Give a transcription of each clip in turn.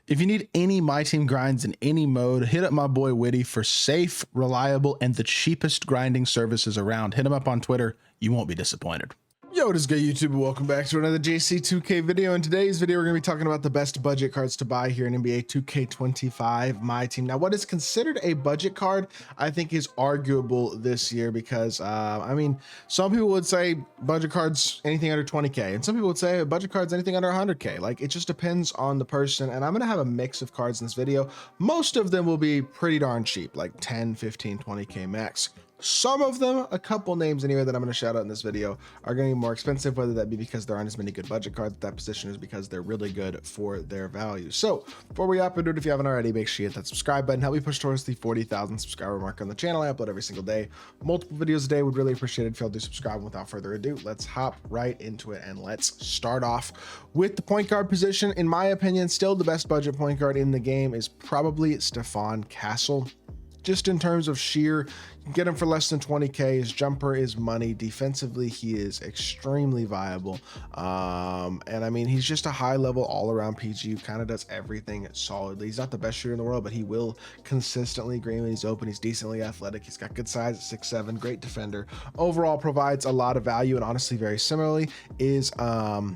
If you need any My Team grinds in any mode, hit up my boy Witty for safe, reliable, and the cheapest grinding services around. Hit him up on Twitter. You won't be disappointed. Yo, what is good, YouTube? Welcome back to another JC2K video. In today's video, we're going to be talking about the best budget cards to buy here in NBA 2K25 My Team. Now, what is considered a budget card, I think is arguable this year because, I mean, some people would say budget cards, anything under 20K, and some people would say budget cards, anything under 100K. Like, it just depends on the person, and I'm going to have a mix of cards in this video. Most of them will be pretty darn cheap, like 10, 15, 20K max. Some of them, a couple names anyway that I'm going to shout out in this video, are going to be more expensive, whether that be because there aren't as many good budget cards at that position is because they're really good for their value. So before we hop into it, if you haven't already, make sure you hit that subscribe button. Help me push towards the 40,000 subscriber mark on the channel. I upload every single day, multiple videos a day. Would really appreciate it if y'all do subscribe. Without further ado, let's hop right into it and let's start off with the point guard position. In my opinion, still the best budget point guard in the game is probably Stephon Castle. Just in terms of sheer, you can get him for less than 20K. His jumper is money. Defensively, he is extremely viable. And I mean, he's just a high level all around PG who kind of does everything solidly. He's not the best shooter in the world, but he will consistently green when he's open. He's decently athletic. He's got good size at 6'7", great defender. Overall provides a lot of value, and honestly, very similarly is Diamond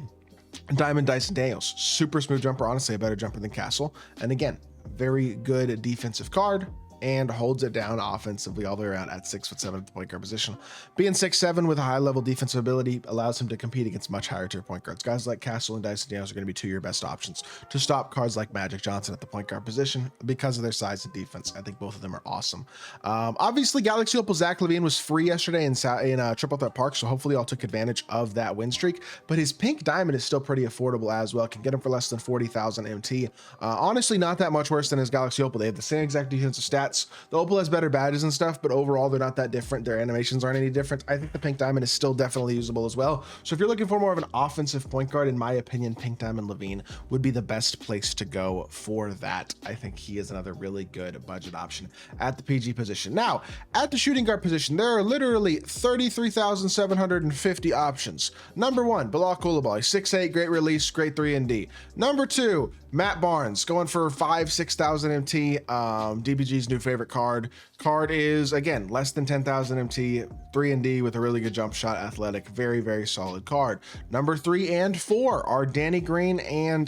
Dyson Daniels. Super smooth jumper, honestly a better jumper than Castle. And again, very good defensive card, and holds it down offensively all the way around at 6'7" at the point guard position. Being 6'7" with a high level defensive ability allows him to compete against much higher tier point guards. Guys like Castle and Dyson Daniels are going to be two of your best options to stop cards like Magic Johnson at the point guard position because of their size and defense. I think both of them are awesome. Obviously, Galaxy Opal Zach LaVine was free yesterday in Triple Threat Park, so hopefully y'all took advantage of that win streak. But his pink diamond is still pretty affordable as well. Can get him for less than 40,000 MT. Honestly, not that much worse than his Galaxy Opal. They have the same exact defensive stats. The Opal has better badges and stuff, but overall they're not that different. Their animations aren't any different. I think the pink diamond is still definitely usable as well. So if you're looking for more of an offensive point guard, in my opinion, pink diamond LaVine would be the best place to go for that. I think he is another really good budget option at the PG position. Now, at the shooting guard position, there are literally 33,750 options. Number one, Bilal Coulibaly, 6'8", great release, great 3 and D. Number two, Matt Barnes, going for 6,000 MT. DBG's new favorite card is, again, less than 10,000 MT, 3 and D with a really good jump shot, athletic, very, very solid card. Number 3 and 4 are Danny Green and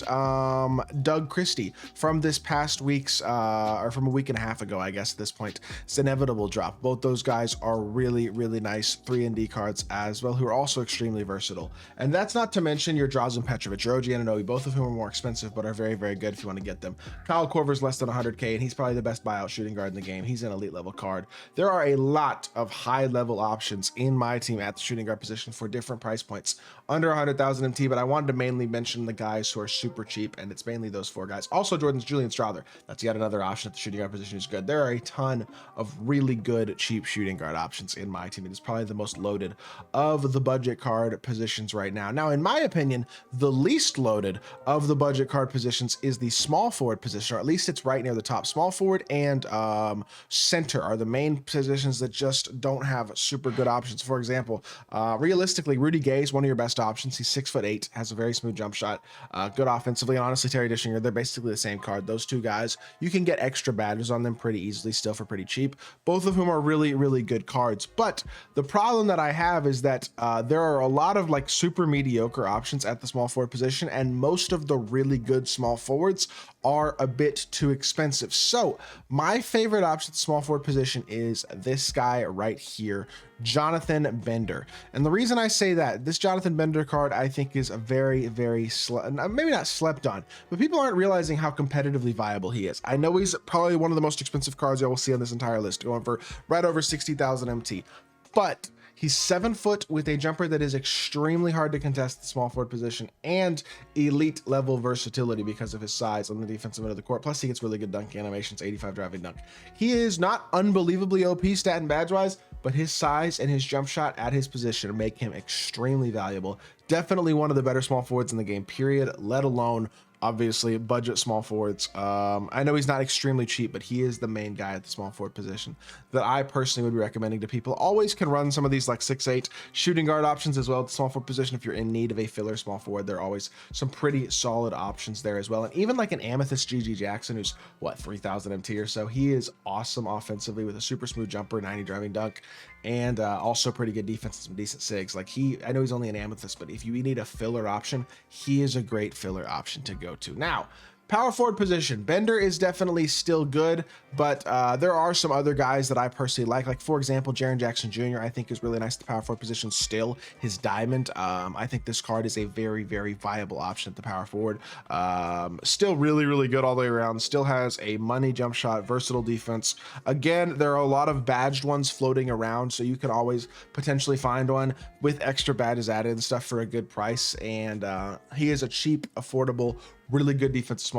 Doug Christie from this past week's, or from a week and a half ago, I guess at this point. It's inevitable drop. Both those guys are really, really nice 3 and D cards as well, who are also extremely versatile. And that's not to mention your Drazen Petrovic, your OG Anunoby, both of whom are more expensive, but are very, very good if you want to get them. Kyle Korver's less than 100K, and he's probably the best buyout shooting guard in the game. He's an elite level card. There are a lot of high level options in my team at the shooting guard position for different price points under 100,000 MT, but I wanted to mainly mention the guys who are super cheap, and it's mainly those 4 guys. Also, Julian Strawther. That's yet another option at the shooting guard position who's good. There are a ton of really good cheap shooting guard options in my team. It is probably the most loaded of the budget card positions right now. Now, in my opinion, the least loaded of the budget card positions is the small forward position, or at least it's right near the top. Small forward and center are the main positions that just don't have super good options. For example, realistically, Rudy Gay is one of your best options. He's 6'8", has a very smooth jump shot, good offensively, and honestly, Terry Dishinger, they're basically the same card. Those two guys, you can get extra badges on them pretty easily still for pretty cheap, both of whom are really, really good cards. But the problem that I have is that there are a lot of like super mediocre options at the small forward position, and most of the really good small forwards are a bit too expensive. So my favorite option at the small forward position is this guy right here, Jonathan Bender. And the reason I say that, this Jonathan Bender card I think is a very, very maybe not slept on, but people aren't realizing how competitively viable he is. I know he's probably one of the most expensive cards you will see on this entire list, going for right over 60,000 MT, but he's 7 foot with a jumper that is extremely hard to contest the small forward position, and elite level versatility because of his size on the defensive end of the court. Plus he gets really good dunk animations, 85 driving dunk. He is not unbelievably OP stat and badge wise, but his size and his jump shot at his position make him extremely valuable. Definitely one of the better small forwards in the game, period, let alone obviously budget small forwards. I know he's not extremely cheap, but he is the main guy at the small forward position that I personally would be recommending to people. Always can run some of these like 6'8" shooting guard options as well at the small forward position. If you're in need of a filler small forward, there are always some pretty solid options there as well. And even like an Amethyst GG Jackson, who's what, 3000 MT or so, he is awesome offensively with a super smooth jumper, 90 driving dunk, and also pretty good defense and some decent sigs. Like I know he's only an Amethyst, but if you need a filler option, he is a great filler option to go to. Now, power forward position, Bender is definitely still good, but there are some other guys that I personally like for example, Jaren Jackson Jr. I think is really nice at the power forward position still. His diamond, I think this card is a very, very viable option at the power forward. Still really, really good all the way around. Still has a money jump shot, versatile defense. Again, there are a lot of badged ones floating around, so you can always potentially find one with extra badges added and stuff for a good price. And he is a cheap, affordable, really good defensive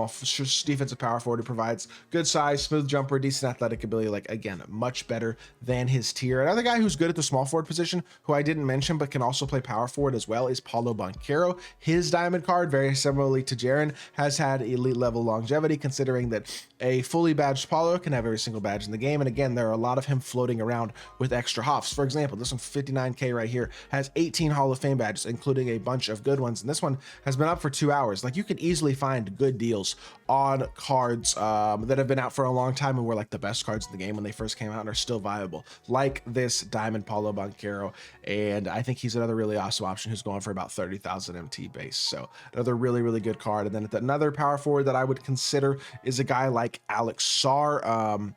power forward who provides good size, smooth jumper, decent athletic ability. Like, again, much better than his tier. Another guy who's good at the small forward position, who I didn't mention but can also play power forward as well, is Paulo Banchero. His diamond card, very similarly to Jaren, has had elite level longevity, considering that a fully badged Paulo can have every single badge in the game. And again, there are a lot of him floating around with extra hoffs. For example, this one, 59k right here, has 18 Hall of Fame badges, including a bunch of good ones. And this one has been up for 2 hours. Like, you can easily find good deals on cards that have been out for a long time and were like the best cards in the game when they first came out and are still viable, like this Diamond Paulo Banchero. And I think he's another really awesome option who's going for about 30,000 MT base. So another really, really good card. And then another power forward that I would consider is a guy like Alex Sarr.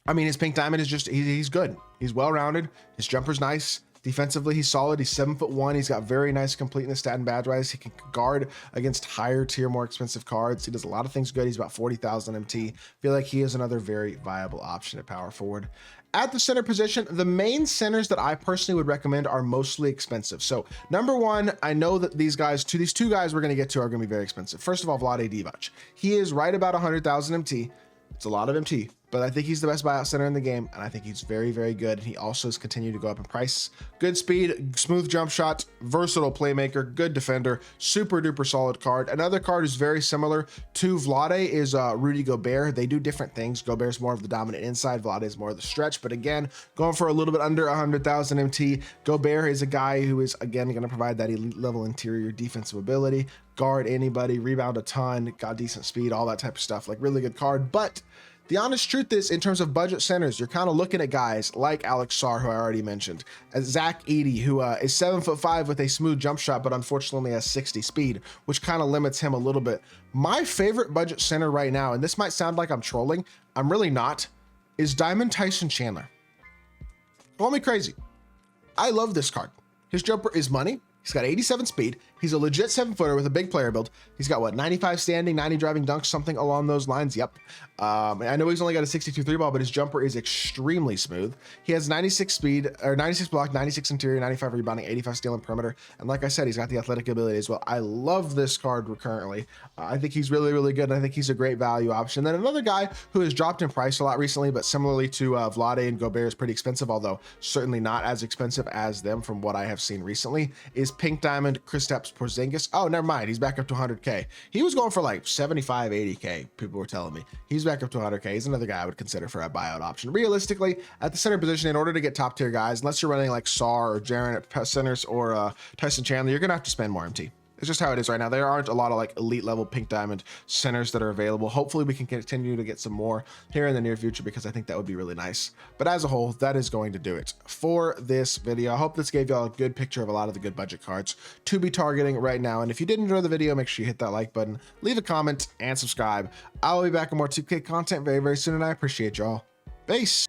I mean, his pink diamond is just, he's good. He's well-rounded. His jumper's nice. Defensively, he's solid. He's 7'1". He's got very nice completeness stat and badge wise. He can guard against higher tier, more expensive cards. He does a lot of things good. He's about 40,000 MT. Feel like he is another very viable option at power forward. At the center position, the main centers that I personally would recommend are mostly expensive. So number one, I know that these two guys we're going to get to are going to be very expensive. First of all, Vlade Divac. He is right about 100,000 MT. It's a lot of MT, but I think he's the best buyout center in the game, and I think he's very, very good. And he also has continued to go up in price. Good speed, smooth jump shot, versatile playmaker, good defender, super duper solid card. Another card is very similar to Vlade is Rudy Gobert. They do different things. Gobert's more of the dominant inside, Vlade is more of the stretch, but again, going for a little bit under 100,000 MT. Gobert is a guy who is, again, going to provide that elite level interior defensive ability, guard anybody, rebound a ton, got decent speed, all that type of stuff. Like, really good card. But the honest truth is, in terms of budget centers, you're kind of looking at guys like Alex Sarr, who I already mentioned, as Zach Edey, who is 7'5" with a smooth jump shot, but unfortunately has 60 speed, which kind of limits him a little bit. My favorite budget center right now, and this might sound like I'm trolling, I'm really not, is Diamond Tyson Chandler. Call me crazy. I love this card. His jumper is money. He's got 87 speed. He's a legit 7-footer with a big player build. He's got what, 95 standing, 90 driving dunks, something along those lines. Yep. I know he's only got a 62 3-ball, but his jumper is extremely smooth. He has 96 speed, or 96 block, 96 interior, 95 rebounding, 85 steal and perimeter. And like I said, he's got the athletic ability as well. I love this card currently. I think he's really, really good. And I think he's a great value option. Then another guy who has dropped in price a lot recently, but similarly to Vlade and Gobert, is pretty expensive, although certainly not as expensive as them from what I have seen recently, is Pink Diamond Kristaps Porzingis. Oh, never mind. He's back up to 100K. He was going for like 75, 80K. People were telling me. He's back up to 100K. He's another guy I would consider for a buyout option. Realistically, at the center position, in order to get top tier guys, unless you're running like Sarr or Jaren at centers or Tyson Chandler, you're going to have to spend more MT. It's just how it is right now. There aren't a lot of like elite level pink diamond centers that are available. Hopefully we can continue to get some more here in the near future, because I think that would be really nice. But as a whole, that is going to do it for this video. I hope this gave y'all a good picture of a lot of the good budget cards to be targeting right now. And if you did enjoy the video, make sure you hit that like button, leave a comment, and subscribe. I'll be back with more 2K content very, very soon, and I appreciate y'all. Peace.